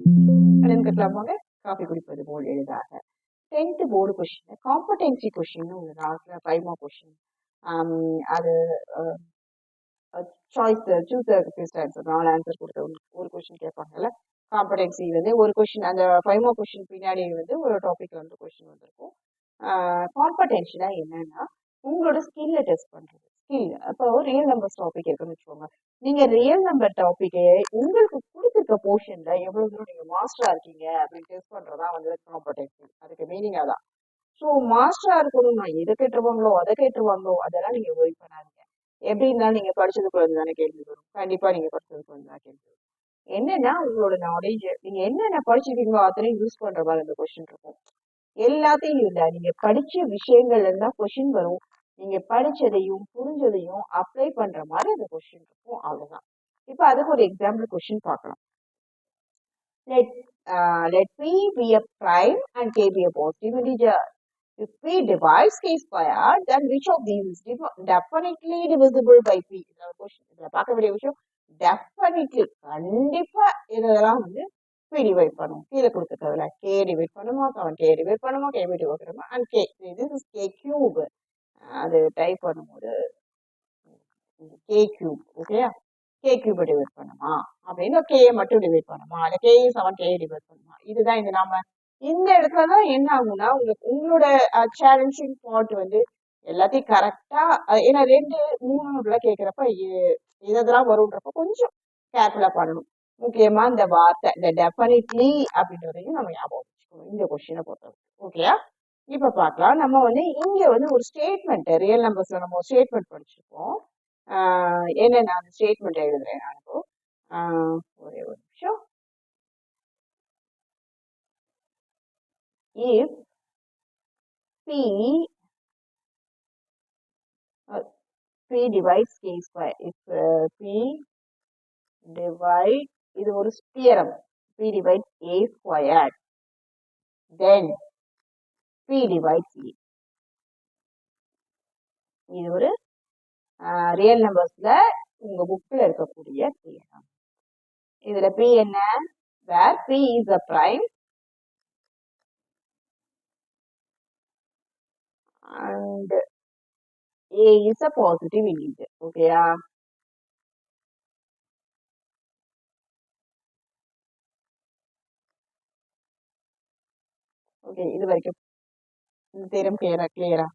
கடன் கட்டலாமாங்க காஃபி குடிப்பது போல் எளிதாக 10th board question competency question ஒரு லாஸ்ட்ல 5 மார்க் கொஸ்டின் அது choice choose best answer 4 answer கொடுத்த ஒரு கொஸ்டின் கேட்பாங்கல்ல காம்படென்சி வந்து ஒரு கொஸ்டின் அந்த 5 மார்க் கொஸ்டின் பின்னாடி வந்து ஒரு டாபிக்ல வந்து கொஸ்டின் வந்திருக்கும். காம்படென்சினா என்னன்னா உங்களோட ஸ்கில்ல டெஸ்ட் பண்றது ஸ்கில். அப்போ ரியல் நம்பர்ஸ் டாபிக் இருக்குன்னு வச்சுக்கோங்க. நீங்க ரியல் நம்பர் டாபிக்கை உங்களுக்கு கொடுத்துருக்க போர்ஷன்ல எவ்வளவு தூரம் நீங்க மாஸ்டரா இருக்கீங்க அப்படின்னு டெஸ்ட் பண்றதா வந்து காம்படென்சி. அதுக்கு மீனிங் அதான். ஸோ மாஸ்டரா இருக்கணும்னா எதை கேட்டுருவாங்களோ அதை கேட்டுருவாங்களோ அதெல்லாம் நீங்க ஒரி பண்ணாதீங்க. எப்படி இருந்தாலும் நீங்க படிச்சதுக்குள்ள இருந்து தானே கேள்வி வரும். கண்டிப்பா நீங்க படிச்சதுக்குள்ள இருந்து தான் கேள்வி வரும். என்னன்னா உங்களோட நாலேஜ் நீங்க என்னென்ன படிச்சிருக்கீங்களோ அத்தனையும் யூஸ் பண்ற மாதிரி அந்த கொஸ்டின் இருக்கும். எல்லாத்தையும் இல்ல நீங்க படிச்ச விஷயங்கள்ல இருந்தா கொஸ்டின் வரும். நீங்க படிச்சதையும் புரிஞ்சதையும் அப்ளை பண்ற மாதிரி அந்த கொஸ்டின் இருக்கும். அவ்வளவுதான். இப்ப அதுக்கு ஒரு எக்ஸாம்பிள் கொஸ்டின் பார்க்கலாம். Let P be a prime and K be a positive integer. If P divides K squared, then which of these is definitely divisible by P? இதுல பார்க்க வேண்டிய விஷயம் definitely கண்டிப்பா இதெல்லாம் வந்து P divide பண்ணும். கீழே கொடுத்துருக்கிறதுல K divide பண்ணுமா, K divide பண்ணுமா, K divide பண்ணுமா, and K. This is K cube. அது டைப் பண்ணும்போது K cube, ஓகேயா? K cube டிவைட் பண்ணுமா அப்படின்னு K மட்டும் டிவைட் பண்ணுமா, இல்ல K 7 K டிவைட் பண்ணுமா. இதுதான் இந்த நாம இந்த இடத்துலதான் என்ன ஆகும்னா உங்களோட சேலஞ்சிங் பார்ட் வந்து எல்லாத்தையும் கரெக்டா ஏன்னா 2 3 கேட்கிறப்ப இதெல்லாம் வரும்ன்றப்ப கொஞ்சம் கேர்ஃபுல்லா பண்ணணும். முக்கியமா இந்த வார்த்தை இந்த டெஃபினெட்லி அப்படின்றதையும் நம்ம ஞாபகம் வச்சுக்கணும் இந்த கொஸ்டினை பொறுத்தவரை. ஓகேயா? இப்ப பார்க்கலாம். நம்ம வந்து இங்க வந்து ஒரு ஸ்டேட்மெண்ட் ரியல் நம்பர்ஸ்ல நம்ம ஒரு ஸ்டேட்மெண்ட் படிச்சிருப்போம். என்ன நான் ஸ்டேட்மெண்ட் எழுதுறேன். ஒரே ஒரு நிமிஷம். if p divides k square, if p divide இது ஒரு theorem, p divides a squared, then p divides a. இது ஒரு ரியல் நம்பர்ஸ்ல உங்க புக்ல இருக்கக்கூடிய தியரம். இதுல p என்ன, where p is a prime and a is a positive integer. ஓகேயா? ஓகே, இது வரைக்கும் இந்த தியரம் கிளியரா?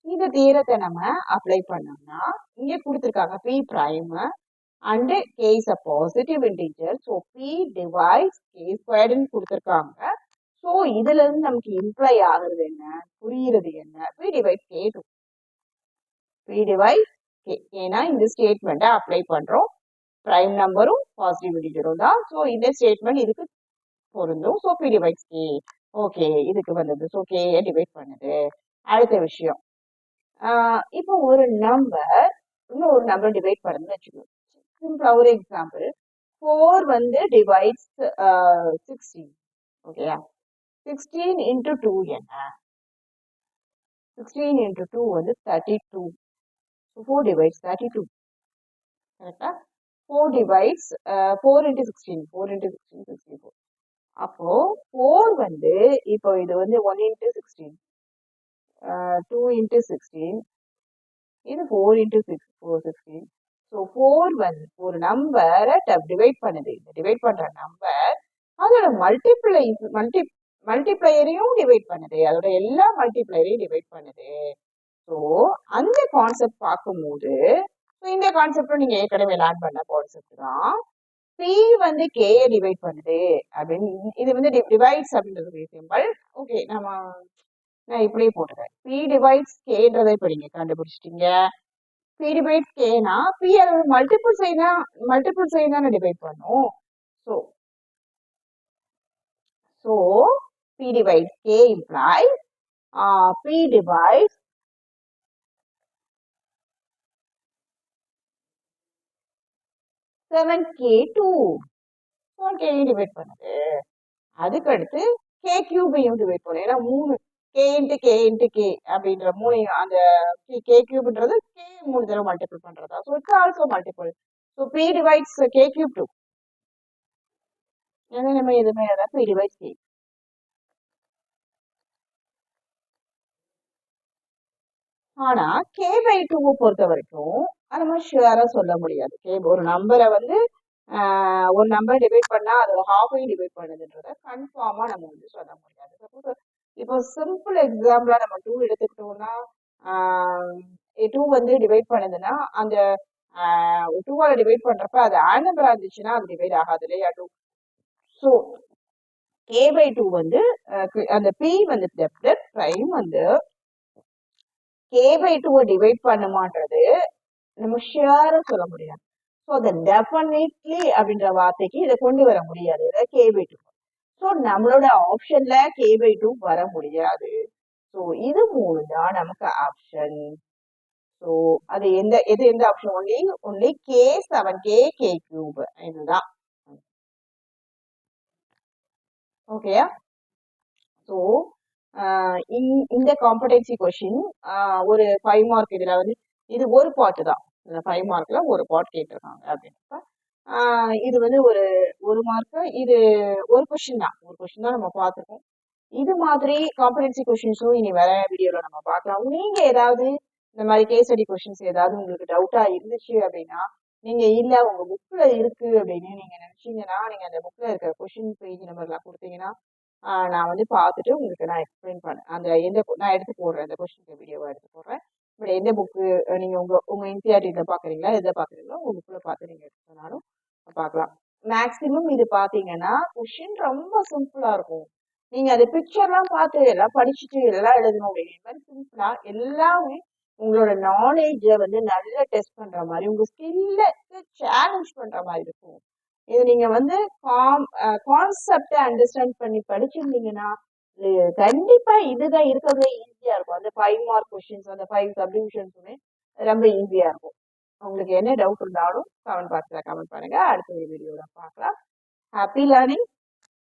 இந்த தியரத்தை நம்ம அப்ளை பண்ணோம்னா இங்க கொடுத்துருக்காங்க p prime and k is a positive integer, so p divides k squared ன்னு கொடுத்துருக்காங்க. ஸோ இதுல இருந்து நமக்கு இம்ப்ளை ஆகுறது என்ன, புரியுறது என்ன, p divides k2. p divides k, ஏன்னா இந்த ஸ்டேட்மெண்ட்டை அப்ளை பண்றோம். பிரைம் நம்பரும் பாசிட்டிவ் இன்டிஜரும் தான். ஸோ இந்த ஸ்டேட்மெண்ட் இதுக்கு பொருந்தும். So p divides k. Okay, இதுக்கு வந்தது. ஸோ k டிவைட் பண்ணுது. அடுத்த விஷயம், இப்போ ஒரு நம்பர் இன்னொரு நம்பர் டிவைட் பண்ணுன்னு வச்சுக்கோங்க. சிம்பிளா ஒரு எக்ஸாம்பிள், 4 வந்து டிவைட்ஸ் 16. ஓகேயா? 16 into 2 என்ன, 16 into 2 வந்து 32. 4 divides 32. கரெக்டா? 4 divides 4 into 16, 4 into 16 64. அப்போ 4 வந்து இப்போ இது வந்து 1 into 16, 2 into 16, இது 4 into 16. ஸோ 4 வந்து ஒரு நம்பரை டிவைட் பண்ணுது. இந்த டிவைட் பண்ற நம்பர் அதோட மல்டிப்ளையரையும் டிவைட் பண்ணுது, அதோட எல்லா மல்டிப்ளையரையும் டிவைட் பண்ணுது. ஸோ அந்த கான்செப்ட் பார்க்கும்போது இந்த கான்செப்டும் நீங்க ஏற்கனவே லேர்ன் பண்ண கான்செப்ட் தான். பி வந்து கே டிவைட் பண்ணுது அப்படின்னு, இது வந்து டிவைட்ஸ் அப்படின்றது சிம்பிள். ஓகே, நான் இப்படியே போட்டுறேன். பி டிவைட்ஸ் கேன்றதை இப்ப நீங்க கண்டுபிடிச்சிட்டீங்க. பி டிவைட்ஸ் கேனா பி அதோட மல்டிபிள் சைன் தானே டிவைட் பண்ணும். So P divides K implies P divides 7K2. 7K divide பண்ணுது. அதுக்கு அடுத்து K கியூபையும் டிவைட் பண்ணும். ஏன்னா 3 K into K into K அப்படின்ற 3 அந்த K கியூப்ன்றது K 3 தடவை மல்டிபிள் பண்றதா. So it's also multiple. So P divides K cube too. ஏன்னா நம்ம எதுவுமே அதான் ப்ரீ டிவைஸ் கேஸ். ஆனா கே பை டூவை பொறுத்த வரைக்கும் அது நம்ம ஷுவரா சொல்ல முடியாது. ஒரு நம்பரை வந்து ஒரு நம்பர் டிவைட் பண்ணா அதோட ஹாஃபையும் டிவைட் பண்ணுதுன்றத கன்ஃபார்மா நம்ம வந்து சொல்ல முடியாது. சப்போஸ் இப்போ சிம்பிள் எக்ஸாம்பிளா நம்ம 2 எடுத்துக்கிட்டோம்னா டூ வந்து டிவைட் பண்ணுதுன்னா அந்த 2ஆல டிவைட் பண்றப்ப அது ஆட் நம்பரா இருந்துச்சுன்னா அது டிவைட் ஆகாது இல்லையா 2. ஸோ கே பை டூ வந்து அந்த பி வந்து பிரைம் வந்து கே பை டூவை டிவைட் பண்ணுமான்றது நம்ம ஷியரா சொல்ல முடியாது. ஸோ அந்த டெஃபினெட்லி அப்படின்ற வார்த்தைக்கு இதை கொண்டு வர முடியாது கே பை டூ. ஸோ நம்மளோட ஆப்ஷன்ல கே பை டூ வர முடியாது. ஸோ இது மூணு தான் நமக்கு ஆப்ஷன். ஸோ அது எந்த option only K7 K cube இதுதான். ஓகேயா? ஸோ இந்த காம்படென்சி கொஸ்டின் ஒரு 5 மார்க் இதுல வந்து இது ஒரு பார்ட் தான். இந்த 5 மார்க்ல ஒரு பார்ட் கேட்டிருக்காங்க அப்படின்றப்ப இது வந்து ஒரு மார்க், இது ஒரு கொஸ்டின் தான் நம்ம பார்த்துருக்கோம். இது மாதிரி காம்படென்சி கொஸ்டின்ஸும் இனி வர வீடியோல நம்ம பார்க்கலாம். நீங்க ஏதாவது இந்த மாதிரி கேஸ் ஸ்டடி கொஸ்டின்ஸ் ஏதாவது உங்களுக்கு டவுட்டா இருந்துச்சு அப்படின்னா நீங்க இல்ல உங்க புக்ல இருக்கு அப்படின்னு நீங்க நினைச்சீங்கன்னா நீங்க அந்த புக்ல இருக்கிற கொஸ்டின் பேஜ் நம்பர்லாம் கொடுத்தீங்கன்னா நான் வந்து பார்த்துட்டு உங்களுக்கு நான் எக்ஸ்பிளைன் பண்ணேன். அந்த நான் எடுத்து போடுறேன், அந்த கொஸ்டின் வீடியோவை எடுத்து போடுறேன். பட் எந்த புக்கு நீங்க உங்க என்சிஆர்டியில் பாக்குறீங்களா, எதை பாக்குறீங்களோ உங்க புக்ல பார்த்து நீங்க எடுத்துனாலும் பார்க்கலாம். மேக்சிமம் இது பாத்தீங்கன்னா கொஸ்டின் ரொம்ப சிம்பிளா இருக்கும். நீங்க அது பிக்சர்லாம் பார்த்து எல்லாம் படிச்சுட்டு எல்லாம் எழுதணும் அப்படிங்கிற மாதிரி சிம்பிளா எல்லாமே உங்களோட நாலேஜ வந்து நல்லா டெஸ்ட் பண்ற மாதிரி உங்க ஸ்கில்ல சேலஞ்ச் பண்ற மாதிரி இருக்கும். இது நீங்க வந்து கான்செப்டை அண்டர்ஸ்டாண்ட் பண்ணி படிச்சிருந்தீங்கன்னா கண்டிப்பா இதுதான் இருக்கிறதுல ஈஸியா இருக்கும். அந்த 5 மார்க் கொஸ்டின்ஸ், அந்த 5 சப்டிவிஷன்ஸுமே ரொம்ப ஈஸியா இருக்கும். உங்களுக்கு என்ன டவுட் இருந்தாலும் கமெண்ட் பாக்ஸ்ல கமெண்ட் பண்ணுங்க. அடுத்த வீடியோல பார்க்கலாம். Happy learning.